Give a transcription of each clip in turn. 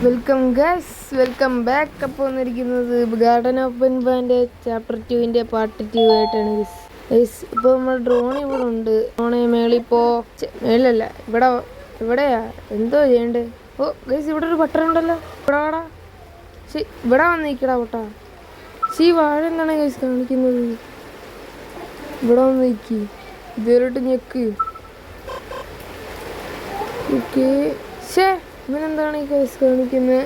Welcome guys, welcome back. അപ്പോൾ വന്നിരിക്കുന്നത് garden of ബാൻ്റെ chapter 2 part 2 ആയിട്ടാണ് ഗൈസ്. ഇപ്പോൾ നമ്മൾ ഡ്രോൺ ഇവിടെ ഉണ്ട്. ഡ്രോണെ മേളിപ്പോൾ മേലല്ല, ഇവിടെയാ എന്തോ ചെയ്യണ്ടേ. ഓ ഗൈസ്, ഇവിടെ ഒരു ബട്ടൺ ഉണ്ടല്ലോ. ഇവിടെ വാടാ, ഇവിടെ വന്നിരിക്കടാ പൊട്ടാ. വാഴ എന്താണ് ഗൈസ് കാണിക്കുന്നത്? ഇവിടെ വന്ന് നിൽക്കി, ഇതേലോട്ട് ഞെക്ക്. ഓക്കെ, ഇവനെന്താണ് ഈ കേസ് കാണിക്കുന്നത്?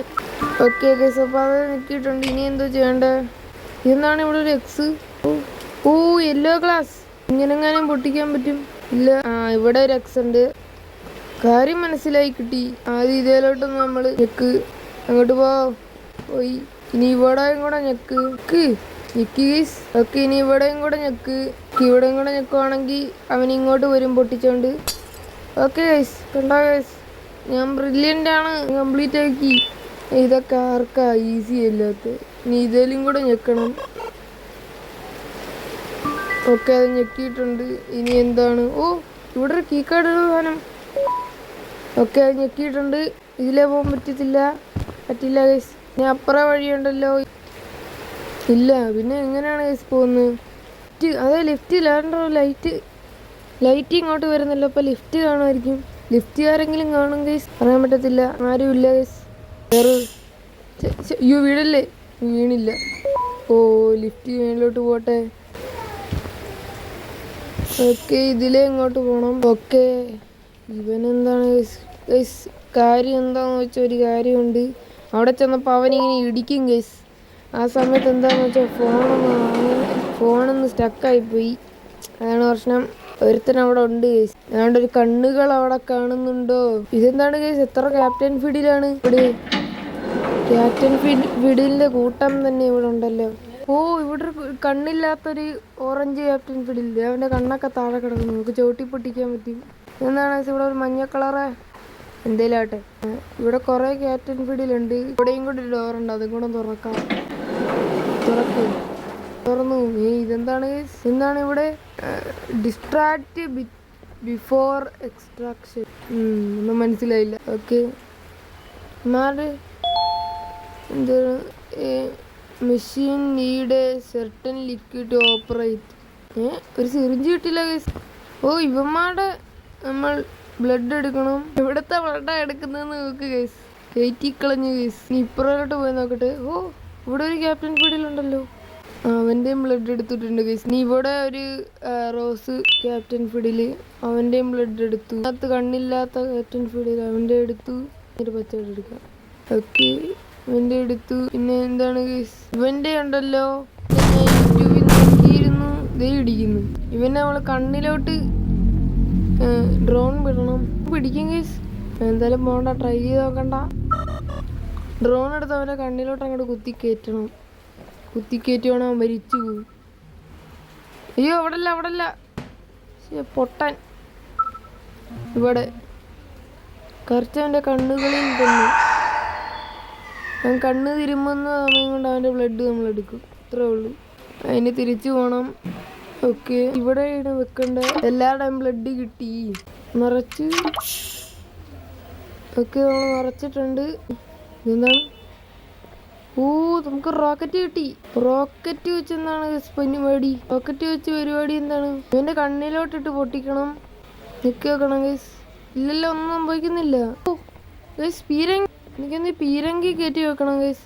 ഓക്കെ കേസ്, അപ്പോൾ അത് നിൽക്കിയിട്ടുണ്ട്. ഇനി എന്തോ ചെയ്യണ്ടേ? ഇതെന്താണ് ഇവിടെ ഒരു എക്സ്? ഓ യെല്ലോ ഗ്ലാസ്. ഇങ്ങനെങ്ങാനും പൊട്ടിക്കാൻ പറ്റും? ഇല്ല. ഇവിടെ ഒരു എക്സ് ഉണ്ട്. കാര്യം മനസ്സിലായി കിട്ടി. ആദ്യം ഇതേലോട്ടൊന്ന് നമ്മൾ ഞെക്ക്, അങ്ങോട്ട് പോയി. ഇനി ഇവിടെയും കൂടെ ഞെക്ക് ഗീസ്. ഓക്കെ, ഇനി ഇവിടെയും കൂടെ ഞെക്ക്. ഇവിടെയും കൂടെ ഞെക്കുവാണെങ്കിൽ അവൻ ഇങ്ങോട്ട് വരും പൊട്ടിച്ചോണ്ട്. ഓക്കെ ഗൈസ്, കണ്ടോ ഗൈസ്, ഞാൻ ബ്രില്യൻ്റ് ആണ്, കംപ്ലീറ്റ് ആക്കി. ഇതൊക്കെ ആർക്കാ ഈസി അല്ലാത്ത. ഇനി ഇതേലും കൂടെ ഞെക്കണം. ഓക്കെ, അത് ഞെക്കിയിട്ടുണ്ട്. ഇനി എന്താണ്? ഓ ഇവിടെ ഒരു കീ കാർഡ് സാധനം. ഓക്കെ, അത് ഞെക്കിയിട്ടുണ്ട്. ഇതിലേ പോകാൻ പറ്റില്ല ഗൈസ്. ഇനി അപ്പുറം വഴിയുണ്ടല്ലോ. ഇല്ല, പിന്നെ എങ്ങനെയാണ് ഗൈസ് പോകുന്നത്? അതെ, ലിഫ്റ്റിലാണ്ടോ ലൈറ്റ് ഇങ്ങോട്ട് വരുന്നല്ലോ. അപ്പോൾ ലിഫ്റ്റ് കാണുമായിരിക്കും. ലിഫ്റ്റ് ആരെങ്കിലും കാണും ഗൈസ്, പറയാൻ പറ്റത്തില്ല. ആരും ഇല്ല ഗൈസ്. അയ്യോ, വീടല്ലേ? വീണില്ല. ഓ, ലിഫ്റ്റ് മേളിലോട്ട് പോട്ടെ. ഓക്കെ, ഇതിലേ ഇങ്ങോട്ട് പോകണം. ഓക്കെ, ഇവനെന്താണ് ഗൈസ് കാര്യം? എന്താണെന്ന് വെച്ചാൽ ഒരു കാര്യമുണ്ട്. അവിടെ ചെന്നപ്പോൾ അവനിങ്ങനെ ഇടിക്കും ഗൈസ്. ആ സമയത്ത് എന്താണെന്ന് വെച്ചാൽ ഫോണൊന്ന് സ്റ്റക്കായിപ്പോയി. അതാണ് പ്രശ്നം. ഒരുത്തൻ അവിടെ ഉണ്ട് ഗൈസ്. അതുകൊണ്ട് ഒരു കണ്ണുകൾ അവിടെ കാണുന്നുണ്ടോ? ഇതെന്താണ് ഗൈസ്? എത്ര ക്യാപ്റ്റൻ ഫീഡിലാണ് ഇവിടെ? ക്യാപ്റ്റൻ ഫീഡിലിന്റെ കൂട്ടം തന്നെ ഇവിടെ ഉണ്ടല്ലോ. ഓ, ഇവിടെ ഒരു കണ്ണില്ലാത്തൊരു ഓറഞ്ച് ക്യാപ്റ്റൻ ഫീഡില്. അവന്റെ കണ്ണൊക്കെ താഴെ കിടക്കുന്നു. നമുക്ക് ചവിട്ടി പൊട്ടിക്കാൻ പറ്റും. എന്താണ് ഇവിടെ ഒരു മഞ്ഞ കളറ് എന്തേലും ആട്ടെ. ഇവിടെ കുറെ ക്യാപ്റ്റൻ ഫീഡിലുണ്ട്. ഇവിടെയും കൂടി ഒരു ഡോറുണ്ട്, അതും കൂടെ തുറന്നു. ഇതെന്താണ് ഇവിടെ? Distract before extraction. ഒന്നും മനസ്സിലായില്ല. ഓക്കെ, എന്താണ്? Machine need a certain liquid to operate. ഒരു സിറിഞ്ച് കിട്ടില്ല ഗൈസ്. ഓ, ഇവന്മാരുടെ നമ്മൾ ബ്ലഡ് എടുക്കണം. ഇവിടുത്തെ ബ്ലഡാ എടുക്കുന്നതെന്ന് നോക്ക് ഗൈസ്. കയറ്റിക്കളഞ്ഞു ഗൈസ്. ഇനി ഇപ്പുറത്തോട്ട് പോയി നോക്കട്ടെ. ഓ, ഇവിടെ ഒരു ക്യാപ്റ്റൻ ഫീഡിലുണ്ടല്ലോ. അവൻ്റെയും ബ്ലഡ് എടുത്തിട്ടുണ്ട് ഗൈസ്. നീ ഇവിടെ ഒരു റോസ് ക്യാപ്റ്റൻ ഫീഡില്, അവൻ്റെയും ബ്ലഡ് എടുത്തു. അതിനകത്ത് കണ്ണില്ലാത്ത ക്യാപ്റ്റൻ ഫീഡിൽ അവൻ്റെ എടുത്തു. ഒരു പച്ചവെള്ളം എടുക്കാം. ഓക്കെ, ഇവൻ്റെ എടുത്തു. പിന്നെ എന്താണ് ഗൈസ്? ഇവൻ്റെ ഉണ്ടല്ലോ, ഞാൻ യൂട്യൂബിൽ നോക്കിയിരുന്നു. ദേ ഇടിക്കുന്നു. ഇവനെ നമ്മൾ കണ്ണിലോട്ട് ഡ്രോൺ വിടണം. പിടിക്കും ഗൈസ്. എന്തായാലും പോകണ്ട, ട്രൈ ചെയ്ത് നോക്കണ്ട. ഡ്രോൺ എടുത്ത് അവൻ്റെ കണ്ണിലോട്ട് അങ്ങോട്ട് കുത്തിക്കയറ്റുവാണ്. അവൻ മരിച്ചു പോകും. അയ്യോ, അവിടല്ല പൊട്ടാൻ. ഇവിടെ കറച്ചവൻ്റെ കണ്ണുകളിൽ തന്നെ. അവൻ കണ്ണ് തിരുമ്പുന്ന സമയം കൊണ്ട് അവൻ്റെ ബ്ലഡ് നമ്മൾ എടുക്കും. അത്രേ ഉള്ളൂ. അതിന് തിരിച്ചു പോകണം. ഓക്കെ, ഇവിടെയാണ് വെക്കേണ്ടത്. എല്ലാവരുടെയും ബ്ലഡ് കിട്ടി, നിറച്ച്. ഓക്കെ, നമ്മൾ നിറച്ചിട്ടുണ്ട്. ഇതെന്താണ്? ഓ, നമുക്ക് റോക്കറ്റ് കിട്ടി. റോക്കറ്റ് വെച്ച് എന്താണ് പരിപാടി? റോക്കറ്റ് വെച്ച് പരിപാടി എന്താണ്? ഇവന്റെ കണ്ണിലോട്ടിട്ട് പൊട്ടിക്കണം. നിക്ക് വെക്കണം ഗൈസ്. ഇല്ലല്ലോ, ഒന്നും സംഭവിക്കുന്നില്ല. ഓ ഗൈസ്, എനിക്കൊന്ന് പീരങ്കി കയറ്റി വെക്കണം ഗൈസ്.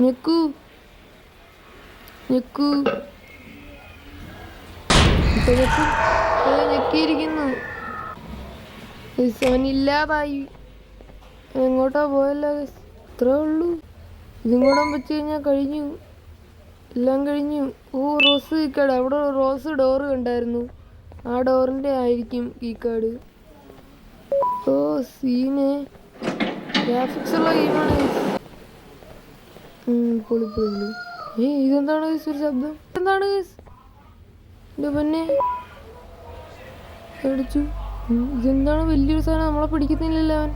ഞെക്കൂ ഞെക്കിയിരിക്കുന്നു. അവനില്ലാതായി. എങ്ങോട്ടാ പോയല്ലോ ഗൈസ്. അത്രേ ഉള്ളൂ. ഇതും കൂടെ വെച്ച് കഴിഞ്ഞാൽ കഴിഞ്ഞു, എല്ലാം കഴിഞ്ഞു. ഓ, റോസ് കീക്കാട്. അവിടെ റോസ് ഡോറ് കണ്ടായിരുന്നു. ആ ഡോറിൻ്റെ ആയിരിക്കും കീക്കാട്. ഓ, സീന് ഗ്രാഫിക്സ് ഉള്ള ഗെയിമാണ്. പൊളിപ്പൊളി. ഇതെന്താണ് ഒരു ശബ്ദം? എന്താണ് എൻ്റെ പൊന്നെ അടിച്ചു. ഇതെന്താണ് വലിയൊരു സാധനം? നമ്മളെ പിടിക്കുന്നില്ലല്ലോ അവൻ.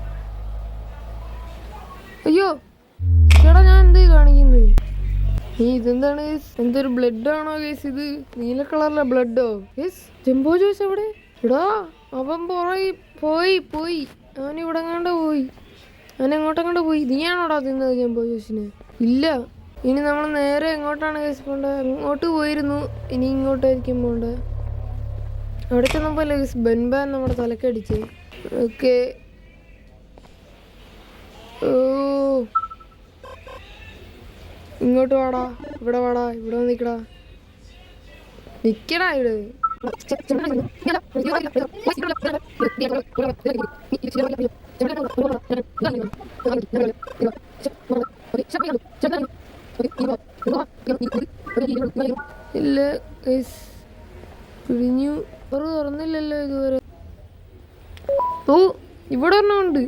അയ്യോ ചേട്ടാ, ഞാൻ എന്ത് കാണിക്കുന്നത്? ഇതെന്താണ് ഗൈസ്? എന്തൊരു ബ്ലഡ് ആണോ ഗൈസ്? ഇത് നീല കളറിലെ ബ്ലഡോ ഗൈസ്? ജംബോ ജോയ്സ് എവിടെ? എടാ, അവൻ പോയി അവൻ ഇവിടെ കണ്ട പോയി. അവൻ എങ്ങോട്ടങ്ങോട്ട് പോയി? നീയാണോടാ തിന്നത് ഞാൻ പോയി ചോദിച്ചിന്? ഇല്ല. ഇനി നമ്മൾ നേരെ എങ്ങോട്ടാണ് കേസ് പോകേണ്ടത്? അങ്ങോട്ട് പോയിരുന്നു, ഇനി ഇങ്ങോട്ടായിരിക്കും പോകേണ്ടത്. അവിടെ ചെന്നപ്പോൾ കേസ് ബെൻബാൻ നമ്മുടെ തലക്കടിച്ച്. ഓക്കെ. ഓ ഇങ്ങോട്ട് വാടാ, ഇവിടെ വാടാ, ഇവിടെ നിൽക്കടാ, നിൽക്കടാ ഇവിടെ. ഇല്ല പിഴിഞ്ഞു. തുറന്നില്ലല്ലോ ഇതുവരെ. ഓ ഇവിടെ ഒരെണ്ണമുണ്ട്,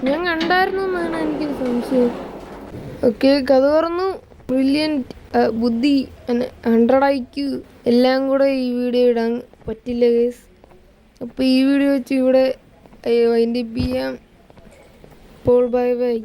ഞാൻ കണ്ടായിരുന്നു എന്നാണ് എനിക്കൊരു സംശയം. ഓക്കെ, കഥ തുറന്നു. ബ്രില്യൻറ്റ്, ബുദ്ധി, 100 IQ എല്ലാം കൂടെ ഈ വീഡിയോ ഇടാൻ പറ്റില്ല ഗൈസ്. അപ്പോൾ ഈ വീഡിയോ വെച്ച് ഇവിടെ വൈൻഡപ്പ് ചെയ്യാം. അപ്പോൾ ബൈ ബൈ.